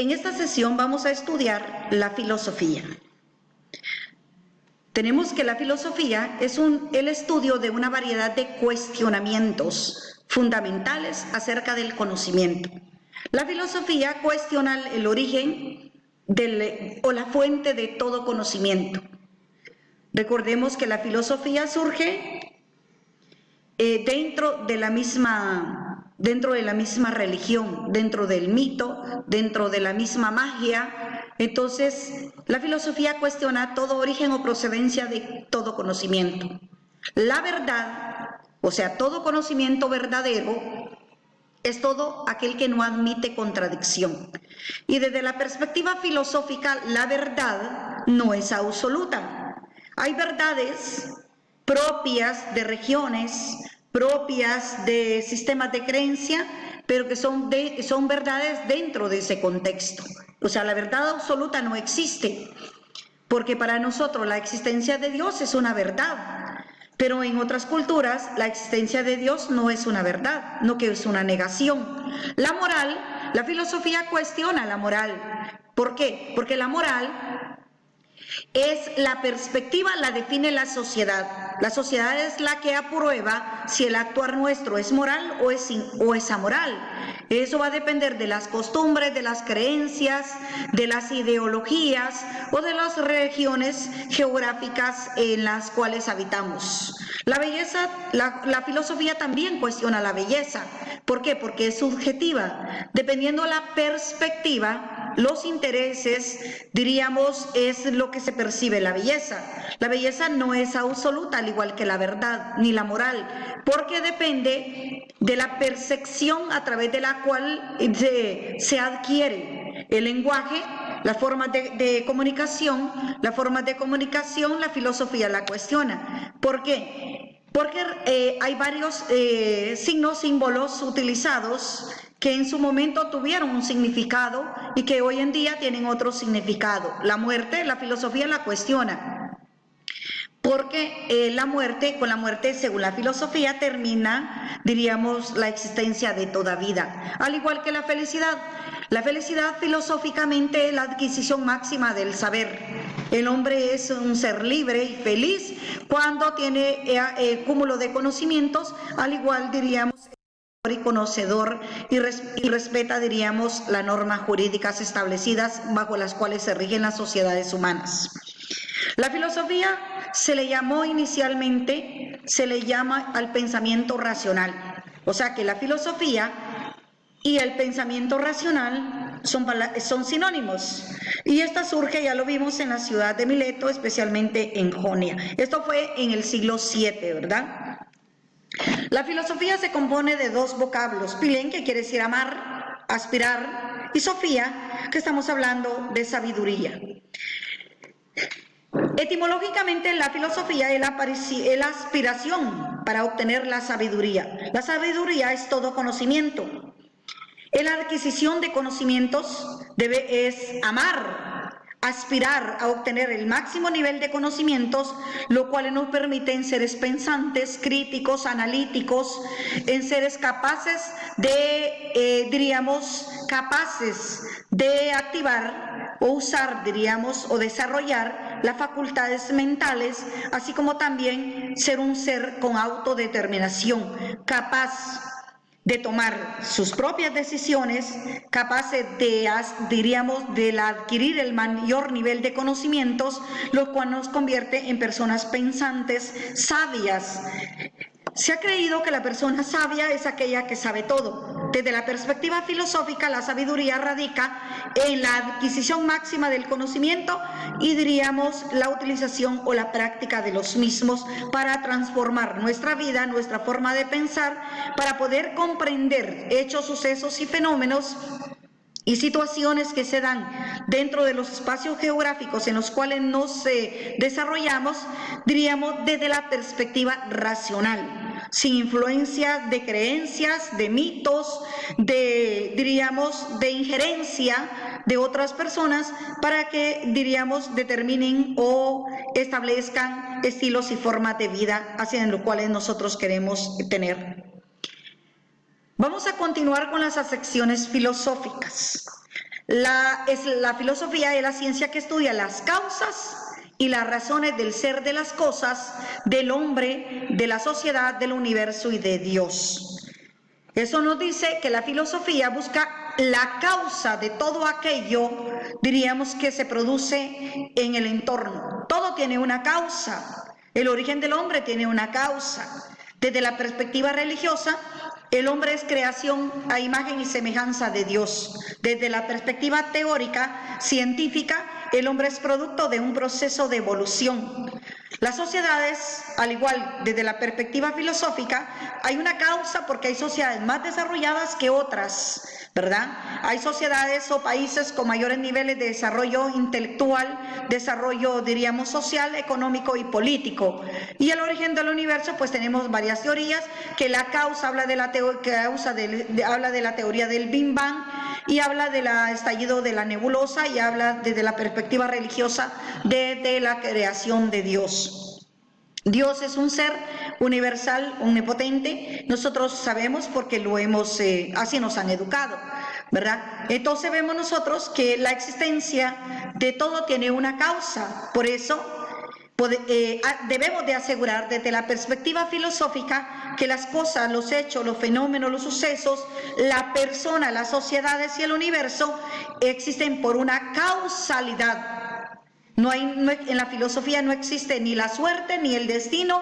En esta sesión vamos a estudiar la filosofía. Tenemos que la filosofía es el estudio de una variedad de cuestionamientos fundamentales acerca del conocimiento. La filosofía cuestiona el origen o la fuente de todo conocimiento. Recordemos que la filosofía surge dentro de la misma religión, dentro del mito, dentro de la misma magia. Entonces, la filosofía cuestiona todo origen o procedencia de todo conocimiento. La verdad, o sea, todo conocimiento verdadero, es todo aquel que no admite contradicción. Y desde la perspectiva filosófica, la verdad no es absoluta. Hay verdades propias de regiones, propias de sistemas de creencia, pero que son verdades dentro de ese contexto. O sea, la verdad absoluta no existe, porque para nosotros la existencia de Dios es una verdad, pero en otras culturas la existencia de Dios no es una verdad, no, que es una negación. La moral, la filosofía cuestiona la moral. ¿Por qué? Porque la moral es la perspectiva, la define la sociedad. La sociedad es la que aprueba si el actuar nuestro es moral o es amoral. Eso va a depender de las costumbres, de las creencias, de las ideologías o de las regiones geográficas en las cuales habitamos. La belleza, la filosofía también cuestiona la belleza. ¿Por qué? Porque es subjetiva. Dependiendo la perspectiva, los intereses, diríamos, es lo que se percibe la belleza. La belleza no es absoluta, al igual que la verdad, ni la moral, porque depende de la percepción a través de la cual se adquiere el lenguaje, las formas de comunicación, la filosofía la cuestiona. ¿Por qué? Porque hay varios signos, símbolos utilizados que en su momento tuvieron un significado y que hoy en día tienen otro significado. La muerte, la filosofía la cuestiona, porque con la muerte, según la filosofía, termina, diríamos, la existencia de toda vida. Al igual que la felicidad. La felicidad filosóficamente es la adquisición máxima del saber. El hombre es un ser libre y feliz cuando tiene cúmulo de conocimientos, al igual, diríamos, y conocedor y respeta, diríamos, las normas jurídicas establecidas bajo las cuales se rigen las sociedades humanas. La filosofía se le llama al pensamiento racional. O sea que la filosofía y el pensamiento racional son sinónimos. Y esta surge, ya lo vimos, en la ciudad de Mileto, especialmente en Jonia. Esto fue en el siglo VII, ¿verdad? La filosofía se compone de dos vocablos: pilén, que quiere decir amar, aspirar, y sofía, que estamos hablando de sabiduría. Etimológicamente, la filosofía es la aspiración para obtener la sabiduría. La sabiduría es todo conocimiento. En la adquisición de conocimientos es amar, aspirar a obtener el máximo nivel de conocimientos, lo cual nos permite en seres pensantes, críticos, analíticos, en seres capaces capaces de activar o usar, o desarrollar las facultades mentales, así como también ser un ser con autodeterminación, capaz de tomar sus propias decisiones, capaces de adquirir el mayor nivel de conocimientos, lo cual nos convierte en personas pensantes, sabias. Se ha creído que la persona sabia es aquella que sabe todo. Desde la perspectiva filosófica, la sabiduría radica en la adquisición máxima del conocimiento y, la utilización o la práctica de los mismos para transformar nuestra vida, nuestra forma de pensar, para poder comprender hechos, sucesos y fenómenos y situaciones que se dan dentro de los espacios geográficos en los cuales nos desarrollamos, desde la perspectiva racional, sin influencia de creencias, de mitos, de injerencia de otras personas para que, determinen o establezcan estilos y formas de vida hacia los cuales nosotros queremos tener. Vamos a continuar con las acepciones filosóficas. La filosofía es la ciencia que estudia las causas y las razones del ser de las cosas, del hombre, de la sociedad, del universo y de Dios. Eso nos dice que la filosofía busca la causa de todo aquello, diríamos, que se produce en el entorno. Todo tiene una causa. El origen del hombre tiene una causa. Desde la perspectiva religiosa, el hombre es creación a imagen y semejanza de Dios. Desde la perspectiva teórica, científica, el hombre es producto de un proceso de evolución. Las sociedades, al igual desde la perspectiva filosófica, hay una causa porque hay sociedades más desarrolladas que otras, ¿verdad? Hay sociedades o países con mayores niveles de desarrollo intelectual, desarrollo, diríamos, social, económico y político. Y el origen del universo, pues tenemos varias teorías, que la causa habla de la, habla de la teoría del Big Bang y habla del estallido de la nebulosa y habla desde la perspectiva religiosa de la creación de Dios. Dios es un ser universal, omnipotente. Nosotros sabemos porque lo hemos, así nos han educado, ¿verdad? Entonces vemos nosotros que la existencia de todo tiene una causa. Por eso debemos de asegurar desde la perspectiva filosófica que las cosas, los hechos, los fenómenos, los sucesos, la persona, las sociedades y el universo existen por una causalidad. En la filosofía no existe ni la suerte, ni el destino,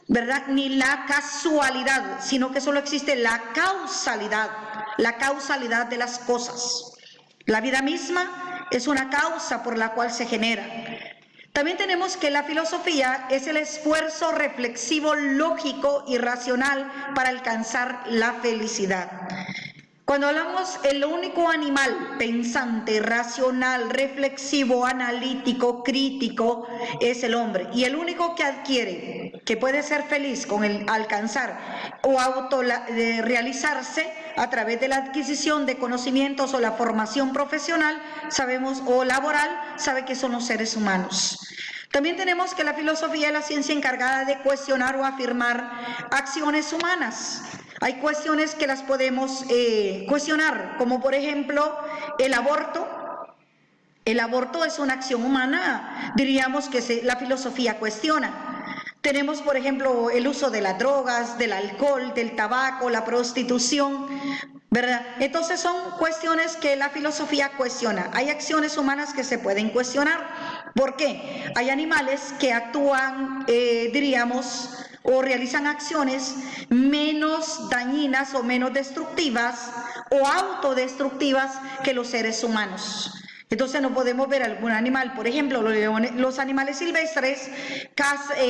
¿verdad? Ni la casualidad, sino que solo existe la causalidad de las cosas. La vida misma es una causa por la cual se genera. También tenemos que la filosofía es el esfuerzo reflexivo, lógico y racional para alcanzar la felicidad. Cuando hablamos el único animal pensante, racional, reflexivo, analítico, crítico es el hombre, y el único que adquiere, que puede ser feliz con el alcanzar o realizarse a través de la adquisición de conocimientos o la formación profesional, sabemos, o laboral, sabe que son los seres humanos. También tenemos que la filosofía es la ciencia encargada de cuestionar o afirmar acciones humanas. Hay cuestiones que las podemos cuestionar, como por ejemplo el aborto. El aborto es una acción humana, diríamos que la filosofía cuestiona. Tenemos, por ejemplo, el uso de las drogas, del alcohol, del tabaco, la prostitución, ¿verdad? Entonces son cuestiones que la filosofía cuestiona. Hay acciones humanas que se pueden cuestionar. ¿Por qué? Hay animales que actúan, diríamos, o realizan acciones menos dañinas o menos destructivas o autodestructivas que los seres humanos. Entonces no podemos ver algún animal, por ejemplo, los animales silvestres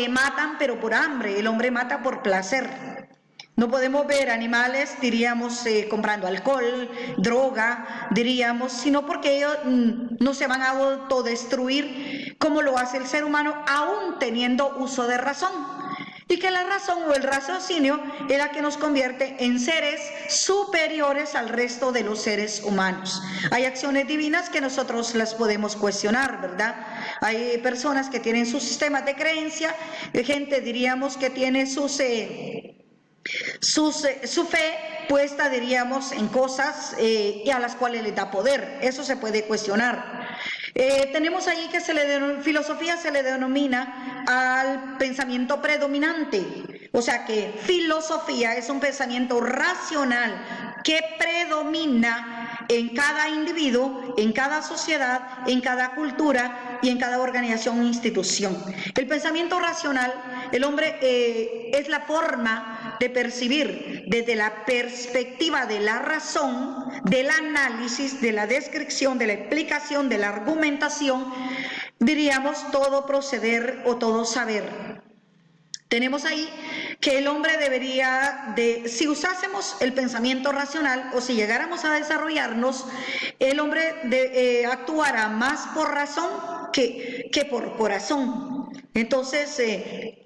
matan pero por hambre, el hombre mata por placer. No podemos ver animales, diríamos, comprando alcohol, droga, diríamos, sino porque ellos no se van a autodestruir como lo hace el ser humano, aún teniendo uso de razón. Y que la razón o el raciocinio es la que nos convierte en seres superiores al resto de los seres humanos. Hay acciones divinas que nosotros las podemos cuestionar, ¿verdad? Hay personas que tienen sus sistemas de creencia, gente, diríamos, que tiene su fe puesta, diríamos, en cosas y a las cuales le da poder. Eso se puede cuestionar. Tenemos ahí que filosofía se le denomina al pensamiento predominante, o sea que filosofía es un pensamiento racional que predomina en cada individuo, en cada sociedad, en cada cultura y en cada organización e institución. El pensamiento racional, el hombre es la forma de percibir desde la perspectiva de la razón, del análisis, de la descripción, de la explicación, de la argumentación, diríamos, todo proceder o todo saber. Tenemos ahí que el hombre debería si usásemos el pensamiento racional o si llegáramos a desarrollarnos, el hombre actuará más por razón que por corazón. Entonces,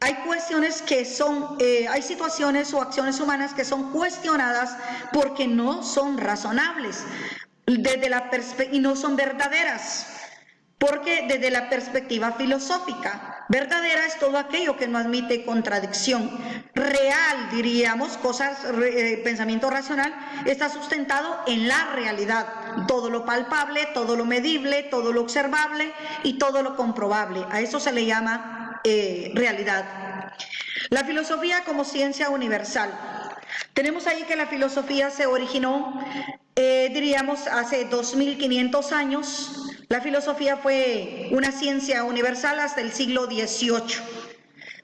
hay cuestiones que son, hay situaciones o acciones humanas que son cuestionadas porque no son razonables y no son verdaderas. Porque desde la perspectiva filosófica, verdadera es todo aquello que no admite contradicción. Real, diríamos, pensamiento racional, está sustentado en la realidad. todo lo palpable, todo lo medible, todo lo observable y todo lo comprobable. A eso se le llama realidad. La filosofía como ciencia universal. Tenemos ahí que la filosofía se originó, diríamos, hace 2500 años. La filosofía fue una ciencia universal hasta el siglo XVIII.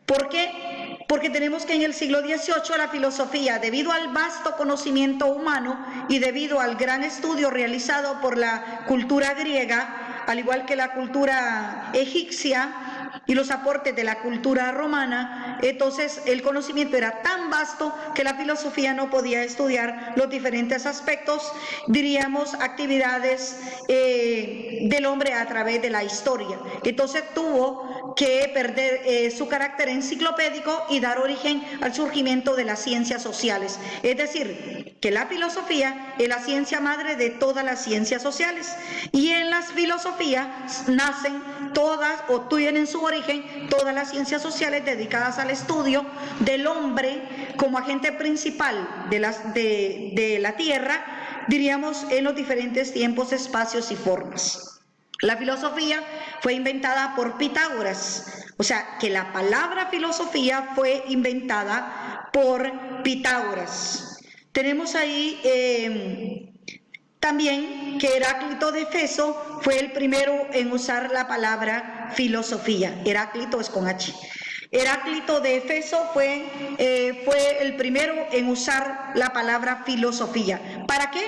¿Por qué? Porque tenemos que en el siglo XVIII la filosofía, debido al vasto conocimiento humano y debido al gran estudio realizado por la cultura griega, al igual que la cultura egipcia y los aportes de la cultura romana, entonces el conocimiento era tan vasto que la filosofía no podía estudiar los diferentes aspectos, diríamos, actividades del hombre a través de la historia. Entonces tuvo que perder su carácter enciclopédico y dar origen al surgimiento de las ciencias sociales. Es decir, que la filosofía es la ciencia madre de todas las ciencias sociales, y en las filosofías nacen todas o tienen su origen todas las ciencias sociales dedicadas al estudio del hombre como agente principal de la tierra, diríamos, en los diferentes tiempos, espacios y formas. La filosofía fue inventada por Pitágoras, o sea que la palabra filosofía fue inventada por Pitágoras. Tenemos ahí también que Heráclito de Éfeso fue el primero en usar la palabra filosofía. Heráclito es con H. Heráclito de Éfeso fue el primero en usar la palabra filosofía. ¿Para qué?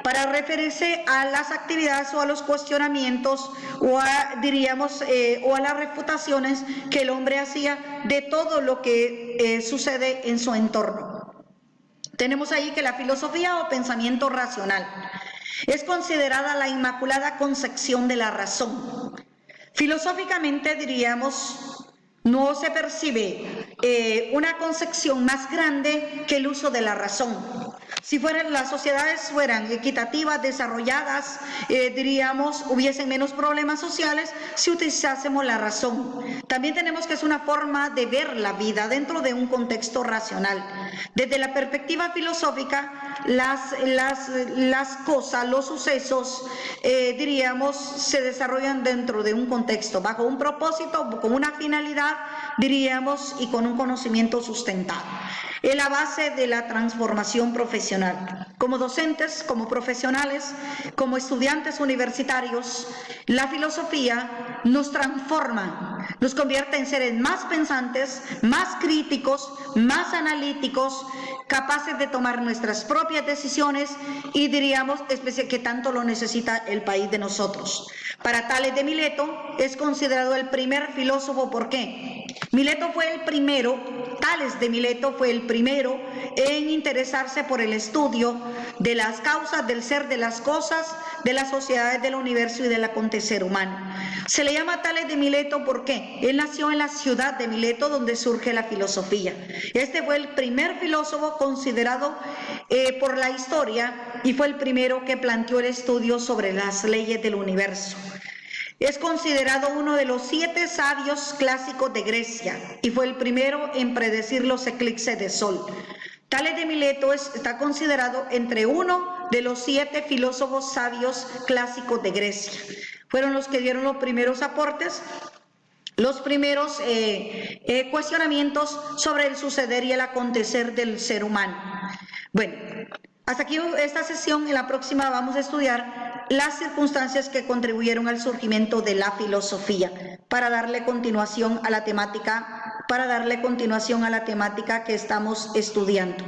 Para referirse a las actividades o a los cuestionamientos o a, diríamos, o a las refutaciones que el hombre hacía de todo lo que sucede en su entorno. Tenemos ahí que la filosofía o pensamiento racional es considerada la inmaculada concepción de la razón. Filosóficamente, diríamos, no se percibe una concepción más grande que el uso de la razón. Si las sociedades fueran equitativas, desarrolladas, diríamos, hubiesen menos problemas sociales si utilizásemos la razón. También tenemos que es una forma de ver la vida dentro de un contexto racional. Desde la perspectiva filosófica, las cosas, los sucesos, diríamos, se desarrollan dentro de un contexto, bajo un propósito, con una finalidad, diríamos, y con un conocimiento sustentado. Es la base de la transformación profesional. Como docentes, como profesionales, como estudiantes universitarios, la filosofía nos transforma, nos convierte en seres más pensantes, más críticos, más analíticos, capaces de tomar nuestras propias decisiones y diríamos que tanto lo necesita el país de nosotros. Para Tales de Mileto es considerado el primer filósofo. ¿Por qué? Mileto fue el primero, Tales de Mileto fue el primero en interesarse por el estudio de las causas del ser de las cosas, de las sociedades del universo y del acontecer humano. Se le llama Tales de Mileto porque él nació en la ciudad de Mileto, donde surge la filosofía. Este fue el primer filósofo considerado por la historia y fue el primero que planteó el estudio sobre las leyes del universo. Es considerado uno de los 7 sabios clásicos de Grecia y fue el primero en predecir los eclipses de sol. Tales de Mileto está considerado entre uno de los 7 filósofos sabios clásicos de Grecia. Fueron los que dieron los primeros aportes, los primeros cuestionamientos sobre el suceder y el acontecer del ser humano. Bueno, hasta aquí esta sesión. En la próxima vamos a estudiar las circunstancias que contribuyeron al surgimiento de la filosofía para darle continuación a la temática, que estamos estudiando.